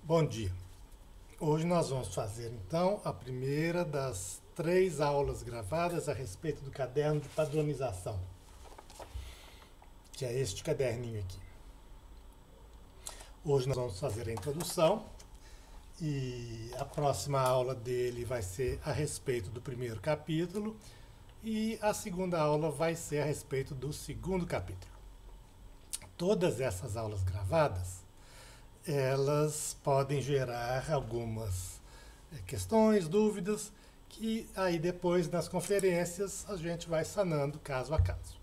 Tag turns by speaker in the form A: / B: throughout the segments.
A: Bom dia. Hoje nós vamos fazer então a primeira das 3 aulas gravadas a respeito do caderno de padronização, que é este caderninho aqui. Hoje nós vamos fazer a introdução e a próxima aula dele vai ser a respeito do primeiro capítulo e a segunda aula vai ser a respeito do segundo capítulo. Todas essas aulas gravadas elas podem gerar algumas questões, dúvidas, que aí depois nas conferências a gente vai sanando caso a caso.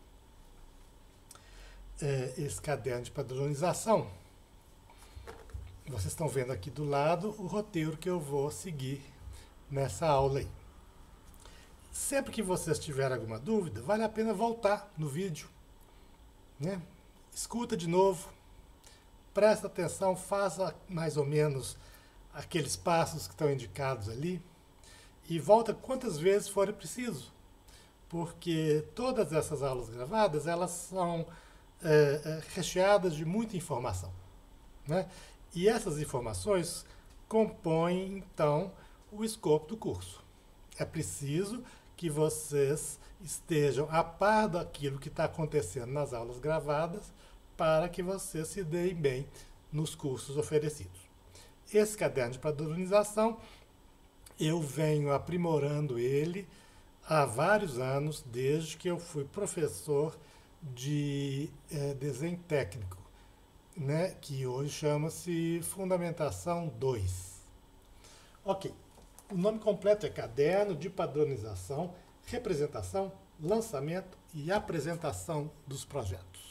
A: Esse caderno de padronização, vocês estão vendo aqui do lado o roteiro que eu vou seguir nessa aula aí. Sempre que vocês tiverem alguma dúvida, vale a pena voltar no vídeo, né? Escuta de novo. Presta atenção, faça mais ou menos aqueles passos que estão indicados ali e volta quantas vezes for preciso, porque todas essas aulas gravadas elas são recheadas de muita informação, né? E essas informações compõem então o escopo do curso. É preciso que vocês estejam a par daquilo que está acontecendo nas aulas gravadas para que vocês se deem bem nos cursos oferecidos. Esse caderno de padronização, eu venho aprimorando ele há vários anos, desde que eu fui professor de desenho técnico, né, que hoje chama-se Fundamentação 2. Ok, o nome completo é Caderno de Padronização, Representação, Lançamento e Apresentação dos Projetos.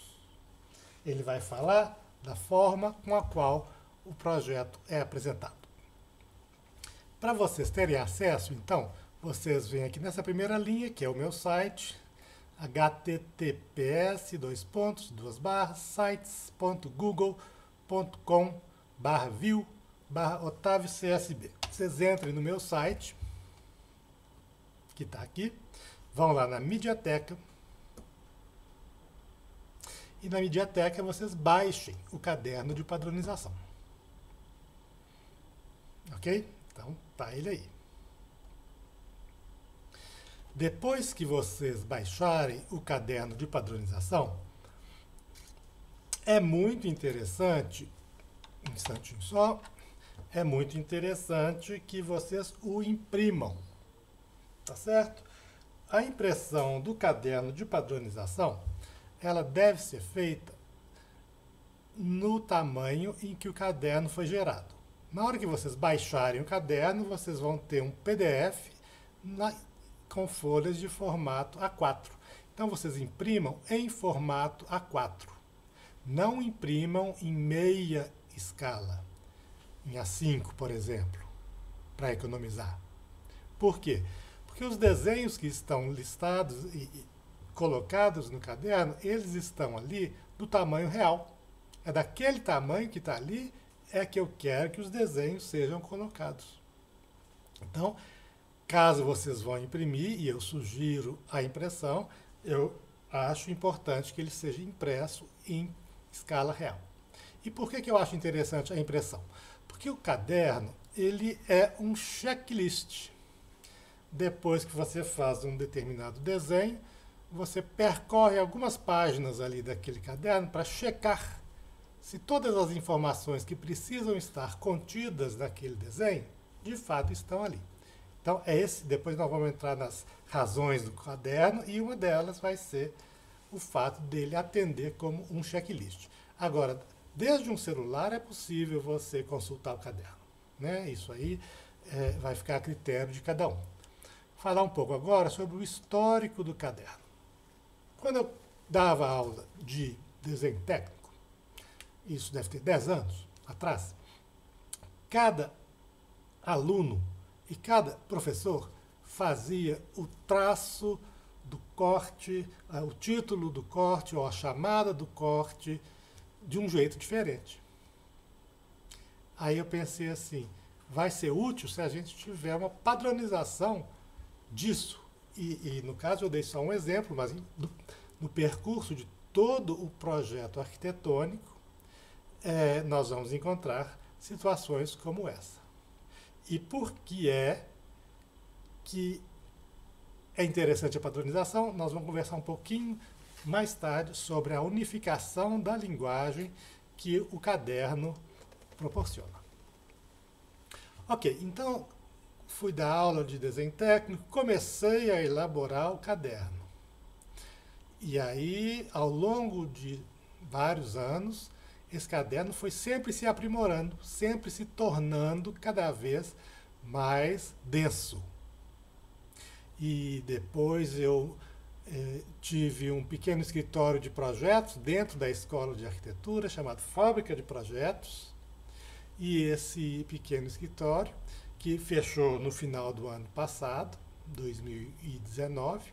A: Ele vai falar da forma com a qual o projeto é apresentado. Para vocês terem acesso, então, vocês vêm aqui nessa primeira linha, que é o meu site, https://sites.google.com/view/OtávioCSB. Vocês entrem no meu site, que está aqui, vão lá na Mediateca, e na Mediateca vocês baixem o caderno de padronização. Ok? Então, tá ele aí. Depois que vocês baixarem o caderno de padronização, é muito interessante, um instantinho só, é muito interessante que vocês o imprimam, tá certo? A impressão do caderno de padronização ela deve ser feita no tamanho em que o caderno foi gerado. Na hora que vocês baixarem o caderno, vocês vão ter um PDF com folhas de formato A4. Então vocês imprimam em formato A4. Não imprimam em meia escala, em A5, por exemplo, para economizar. Por quê? Porque os desenhos que estão listados e colocados no caderno, eles estão ali do tamanho real. É daquele tamanho que está ali é que eu quero que os desenhos sejam colocados. Então, caso vocês vão imprimir, e eu sugiro a impressão, eu acho importante que ele seja impresso em escala real. E por que eu acho interessante a impressão? Porque o caderno, ele é um checklist. Depois que você faz um determinado desenho, você percorre algumas páginas ali daquele caderno para checar se todas as informações que precisam estar contidas naquele desenho, de fato estão ali. Então, depois nós vamos entrar nas razões do caderno e uma delas vai ser o fato dele atender como um checklist. Agora, desde um celular é possível você consultar o caderno, né? Isso aí vai ficar a critério de cada um. Vou falar um pouco agora sobre o histórico do caderno. Quando eu dava aula de desenho técnico, isso deve ter 10 anos atrás, cada aluno e cada professor fazia o traço do corte, o título do corte ou a chamada do corte de um jeito diferente. Aí eu pensei assim, vai ser útil se a gente tiver uma padronização disso. E no caso eu dei só um exemplo, mas no percurso de todo o projeto arquitetônico, nós vamos encontrar situações como essa. E por que é interessante a padronização? Nós vamos conversar um pouquinho mais tarde sobre a unificação da linguagem que o caderno proporciona. Ok, então fui dar aula de desenho técnico, comecei a elaborar o caderno. E aí, ao longo de vários anos, esse caderno foi sempre se aprimorando, sempre se tornando cada vez mais denso. E depois eu tive um pequeno escritório de projetos dentro da escola de arquitetura, chamado Fábrica de Projetos. E esse pequeno escritório, que fechou no final do ano passado, 2019,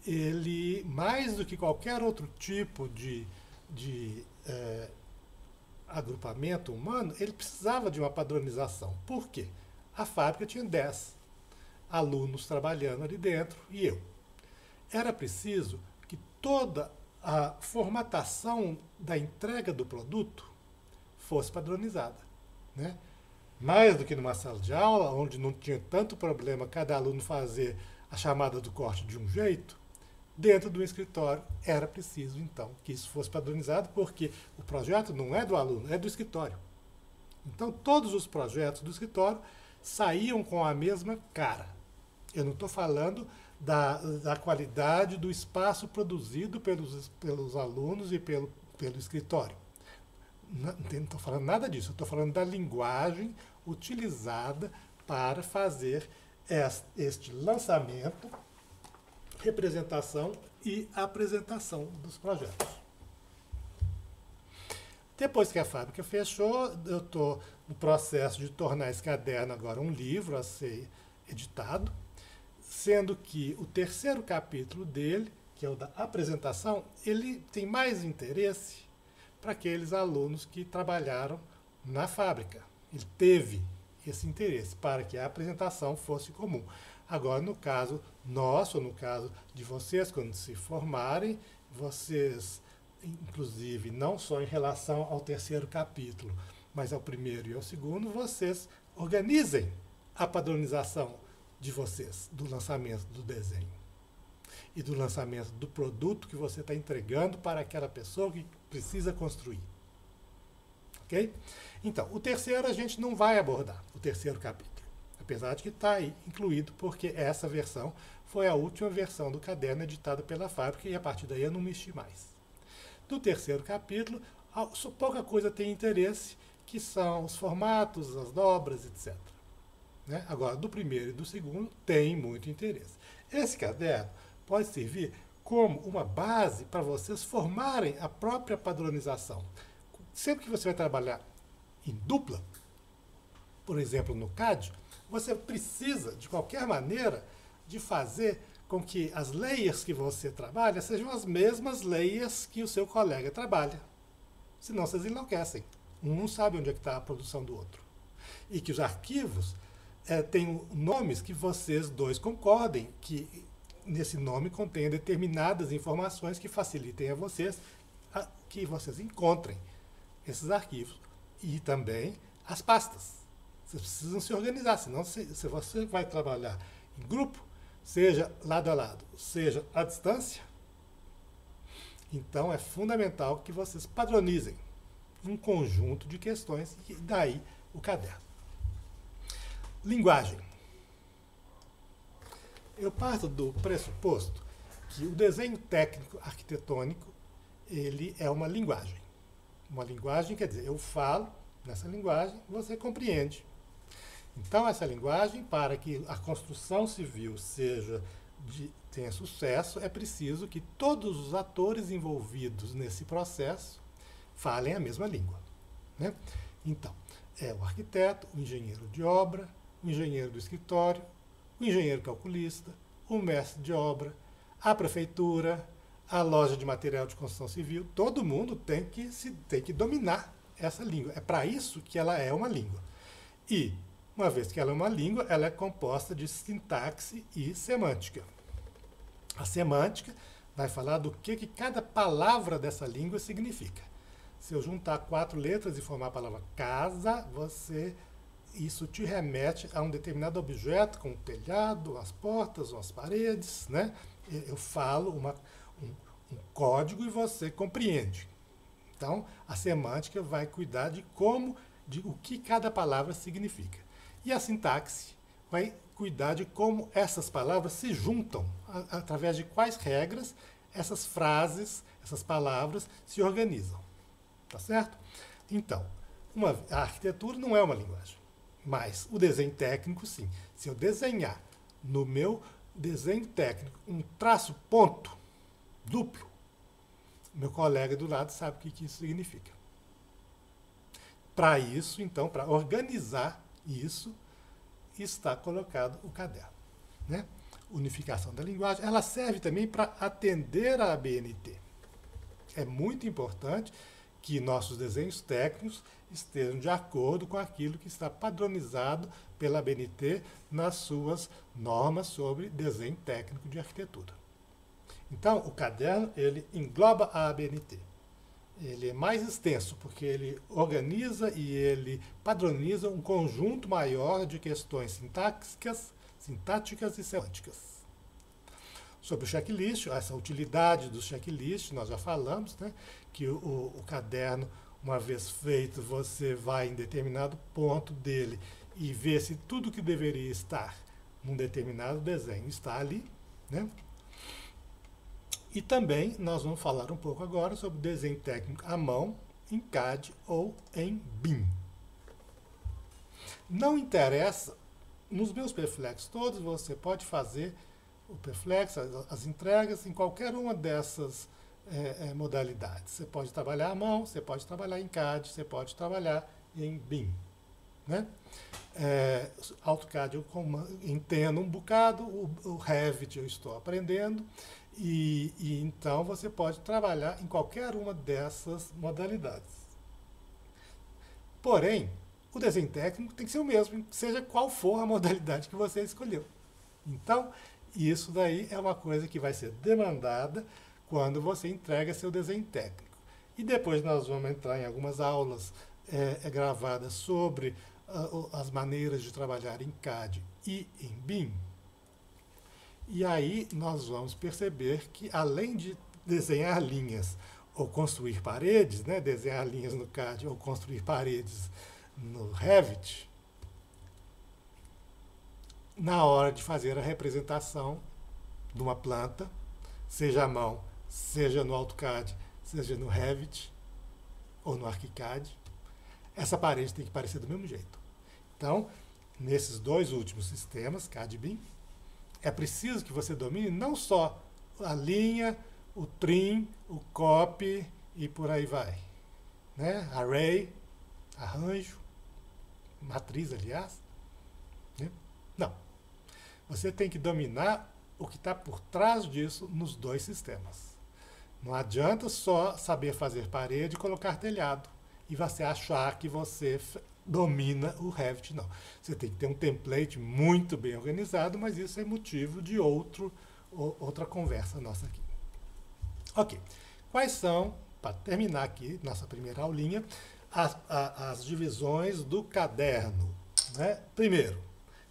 A: ele, mais do que qualquer outro tipo de agrupamento humano, ele precisava de uma padronização. Por quê? A fábrica tinha 10 alunos trabalhando ali dentro e eu. Era preciso que toda a formatação da entrega do produto fosse padronizada, né? Mais do que numa sala de aula, onde não tinha tanto problema cada aluno fazer a chamada do corte de um jeito, dentro do escritório era preciso, então, que isso fosse padronizado, porque o projeto não é do aluno, é do escritório. Então, todos os projetos do escritório saíam com a mesma cara. Eu não estou falando da qualidade do espaço produzido pelos alunos e pelo escritório. Não estou falando nada disso, eu estou falando da linguagem utilizada para fazer este lançamento, representação e apresentação dos projetos. Depois que a fábrica fechou, eu estou no processo de tornar esse caderno agora um livro a ser editado, sendo que o terceiro capítulo dele, que é o da apresentação, ele tem mais interesse para aqueles alunos que trabalharam na fábrica. Ele teve esse interesse para que a apresentação fosse comum. Agora, no caso nosso, no caso de vocês, quando se formarem, vocês, inclusive, não só em relação ao terceiro capítulo, mas ao primeiro e ao segundo, vocês organizem a padronização de vocês, do lançamento do desenho e do lançamento do produto que você está entregando para aquela pessoa que precisa construir. Ok? Então, o terceiro a gente não vai abordar, o terceiro capítulo. Apesar de que está aí incluído, porque essa versão foi a última versão do caderno editada pela fábrica e a partir daí eu não mexi mais. Do terceiro capítulo, pouca coisa tem interesse, que são os formatos, as dobras, etc. Né? Agora, do primeiro e do segundo, tem muito interesse. Esse caderno pode servir como uma base para vocês formarem a própria padronização. Sempre que você vai trabalhar em dupla, por exemplo, no CAD, você precisa, de qualquer maneira, de fazer com que as layers que você trabalha sejam as mesmas layers que o seu colega trabalha. Senão vocês enlouquecem. Um não sabe onde é que está a produção do outro. E que os arquivos tenham nomes que vocês dois concordem, que nesse nome contém determinadas informações que facilitem a vocês que vocês encontrem esses arquivos. E também as pastas. Vocês precisam se organizar, senão se você vai trabalhar em grupo, seja lado a lado, seja à distância, então é fundamental que vocês padronizem um conjunto de questões e daí o caderno. Linguagem. Eu parto do pressuposto que o desenho técnico arquitetônico ele é uma linguagem. Uma linguagem quer dizer, eu falo nessa linguagem, você compreende. Então, essa linguagem, para que a construção civil tenha sucesso, é preciso que todos os atores envolvidos nesse processo falem a mesma língua. Né? Então, é o arquiteto, o engenheiro de obra, o engenheiro do escritório, o engenheiro calculista, o mestre de obra, a prefeitura, a loja de material de construção civil. Todo mundo tem que dominar essa língua. É para isso que ela é uma língua. E, uma vez que ela é uma língua, ela é composta de sintaxe e semântica. A semântica vai falar do que cada palavra dessa língua significa. Se eu juntar 4 letras e formar a palavra casa, isso te remete a um determinado objeto, como um telhado, as portas, ou as paredes, né? Eu falo um código e você compreende. Então, a semântica vai cuidar de o que cada palavra significa. E a sintaxe vai cuidar de como essas palavras se juntam, através de quais regras essas frases, essas palavras se organizam. Tá certo? Então, a arquitetura não é uma linguagem, mas o desenho técnico, sim. Se eu desenhar no meu desenho técnico um traço ponto duplo, meu colega do lado sabe o que isso significa. Para isso, então, para organizar isso, está colocado o caderno. Né? Unificação da linguagem, ela serve também para atender a ABNT. É muito importante que nossos desenhos técnicos estejam de acordo com aquilo que está padronizado pela ABNT nas suas normas sobre desenho técnico de arquitetura. Então, o caderno, ele engloba a ABNT. Ele é mais extenso, porque ele organiza e ele padroniza um conjunto maior de questões sintáticas e semânticas. Sobre o checklist, essa utilidade do checklist, nós já falamos, né, que o caderno, uma vez feito, você vai em determinado ponto dele e vê se tudo que deveria estar num determinado desenho está ali. Né? E também nós vamos falar um pouco agora sobre desenho técnico à mão, em CAD ou em BIM. Não interessa, nos meus perflex todos você pode fazer o perflex, as entregas, em qualquer uma dessas modalidades. Você pode trabalhar à mão, você pode trabalhar em CAD, você pode trabalhar em BIM. Né? AutoCAD eu entendo um bocado, o Revit eu estou aprendendo, e então você pode trabalhar em qualquer uma dessas modalidades. Porém, o desenho técnico tem que ser o mesmo, seja qual for a modalidade que você escolheu. Então, isso daí é uma coisa que vai ser demandada quando você entrega seu desenho técnico. E depois nós vamos entrar em algumas aulas gravadas sobre as maneiras de trabalhar em CAD e em BIM. E aí nós vamos perceber que, além de desenhar linhas ou construir paredes, né, desenhar linhas no CAD ou construir paredes no Revit, na hora de fazer a representação de uma planta, seja à mão, seja no AutoCAD, seja no Revit ou no ArchiCAD, essa parede tem que parecer do mesmo jeito. Então, nesses dois últimos sistemas, CAD e BIM, é preciso que você domine não só a linha, o trim, o copy e por aí vai. Né? Array, arranjo, matriz, aliás. Né? Não. Você tem que dominar o que está por trás disso nos dois sistemas. Não adianta só saber fazer parede e colocar telhado e você achar que você domina o Revit, não. Você tem que ter um template muito bem organizado, mas isso é motivo de outra conversa nossa aqui. Ok. Quais são, para terminar aqui, nossa primeira aulinha, as divisões do caderno? Né? Primeiro,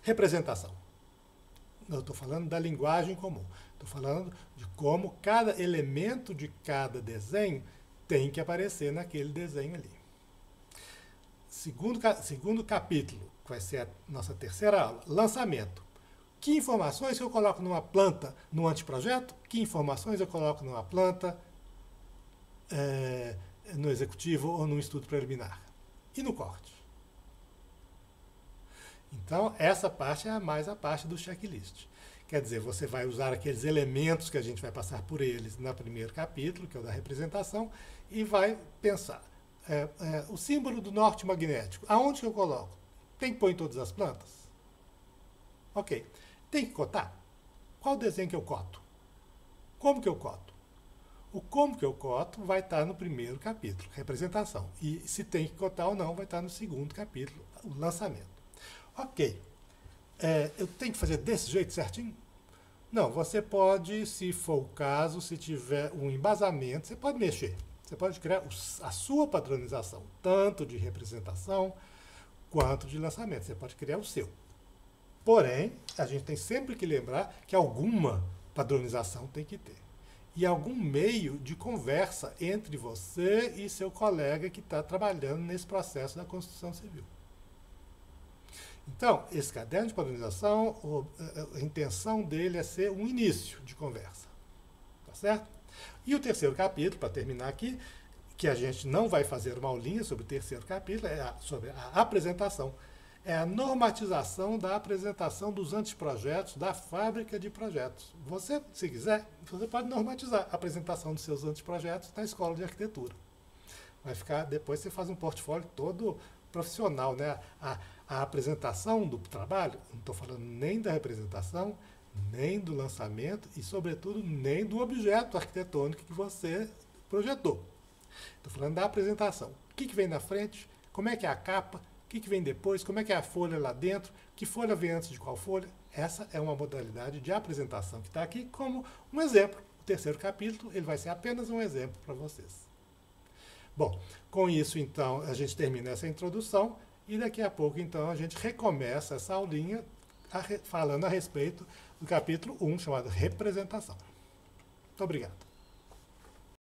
A: representação. Eu estou falando da linguagem comum. Estou falando de como cada elemento de cada desenho tem que aparecer naquele desenho ali. Segundo capítulo, que vai ser a nossa terceira aula, lançamento. Que informações eu coloco numa planta no anteprojeto? Que informações eu coloco numa planta no executivo ou no estudo preliminar? E no corte? Então, essa parte é mais a parte do checklist. Quer dizer, você vai usar aqueles elementos que a gente vai passar por eles no primeiro capítulo, que é o da representação, e vai pensar. O símbolo do norte magnético, aonde que eu coloco? Tem que pôr em todas as plantas? Ok. Tem que cotar? Qual desenho que eu coto? Como que eu coto? O como que eu coto vai estar no primeiro capítulo, representação. E se tem que cotar ou não, vai estar no segundo capítulo, o lançamento. Ok. Eu tenho que fazer desse jeito certinho? Não, você pode, se for o caso, se tiver um embasamento, você pode mexer. Você pode criar a sua padronização, tanto de representação quanto de lançamento. Você pode criar o seu. Porém, a gente tem sempre que lembrar que alguma padronização tem que ter. E algum meio de conversa entre você e seu colega que está trabalhando nesse processo da construção civil. Então, esse caderno de padronização, a intenção dele é ser um início de conversa. Tá certo? E o terceiro capítulo, para terminar aqui, que a gente não vai fazer uma aulinha sobre o terceiro capítulo, é sobre a apresentação. É a normatização da apresentação dos anteprojetos da fábrica de projetos. Você, se quiser, você pode normatizar a apresentação dos seus anteprojetos na escola de arquitetura. Vai ficar, depois você faz um portfólio todo profissional, né? A apresentação do trabalho, não estou falando nem da representação, nem do lançamento e, sobretudo, nem do objeto arquitetônico que você projetou. Estou falando da apresentação. O que vem na frente? Como é que é a capa? O que vem depois? Como é que é a folha lá dentro? Que folha vem antes de qual folha? Essa é uma modalidade de apresentação que está aqui como um exemplo. O terceiro capítulo ele vai ser apenas um exemplo para vocês. Bom, com isso, então, a gente termina essa introdução e daqui a pouco, então, a gente recomeça essa aulinha falando a respeito do capítulo 1, chamado Representação. Muito obrigado.